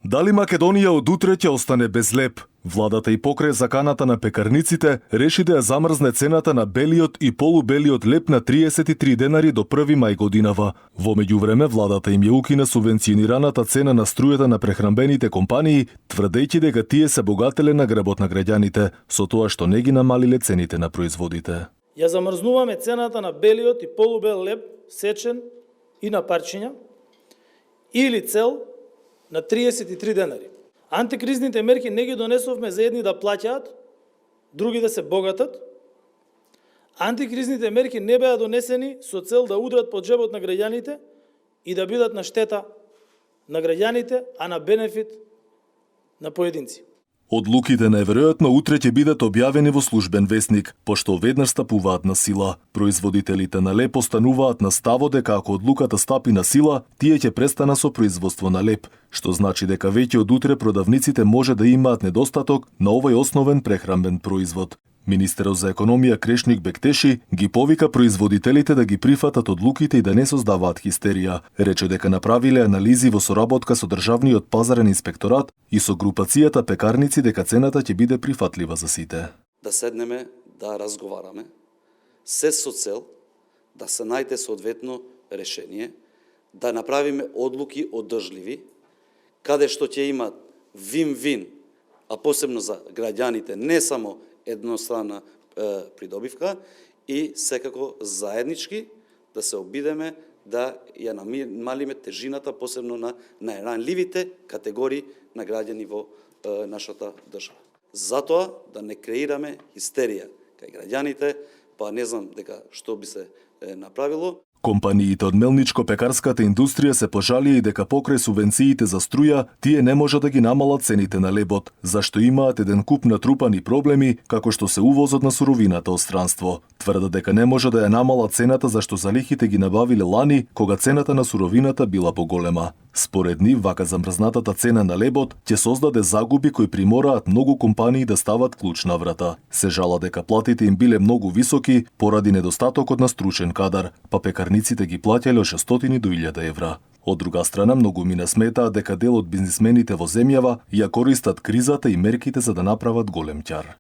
Дали Македонија од утре ќе остане без леб? Владата и покрај заканата на пекарниците реши да ја замрзне цената на белиот и полубелиот леб на 33 денари до 1 мај годинава. Во меѓувреме, владата им ја укина субвенционираната цена на струјата на прехранбените компании, тврдејќи дека тие се богателе на гребот на граѓаните, со тоа што не ги намалиле цените на производите. Ја замрзнуваме цената на белиот и полубел леб, сечен и на парчиња, или цел на 33 денари. Антикризните мерки не ги донесовме за едни да плаќаат, други да се богатат. Антикризните мерки не беа донесени со цел да удрат по джебот на граѓаните и да бидат на штета на граѓаните, а на бенефит на поединци. Одлуките најверојатно утре ќе бидат објавени во службен весник, пошто веднаш стапуваат на сила. Производителите на леб остануваат на ставот дека ако одлуката стапи на сила, тие ќе престана со производство на леб, што значи дека веќе од утре продавниците може да имаат недостаток на овој основен прехранбен производ. Министерот за економија Крешник Бектеши ги повика производителите да ги прифатат одлуките и да не создаваат хистерија. Рече дека направиле анализи во соработка со Државниот пазарен инспекторат и со групацијата пекарници дека цената ќе биде прифатлива за сите. Да седнеме, да разговараме, се со цел да се најде соодветно решение, да направиме одлуки одржливи, каде што ќе имат вин-вин, а посебно за граѓаните, не само едностранна придобивка и секако заеднички да се обидеме да ја намалиме тежината посебно на најранливите категории на граѓани во нашата држава. Затоа да не креираме хистерија кај граѓаните, па не знам дека што би се направило. Компаниите од мелничко-пекарската индустрија се пожалија и дека покрај субвенциите за струја, тие не може да ги намалат цените на лебот, зашто имаат еден куп натрупани проблеми, како што се увозот на суровината од странство. Тврдат дека не може да ја намалат цената зашто залихите ги набавиле лани, кога цената на суровината била поголема. Според нив, вака замрзнатата цена на лебот ќе создаде загуби кои примораат многу компании да стават клуч на врата. Се жала дека платите им биле многу високи поради недостатокот на стручен кадар, па пекарниците ги плаќале од 600 до 1000 евра. Од друга страна, многумина сметаат дека дел од бизнисмените во земјава ја користат кризата и мерките за да направат голем ќар.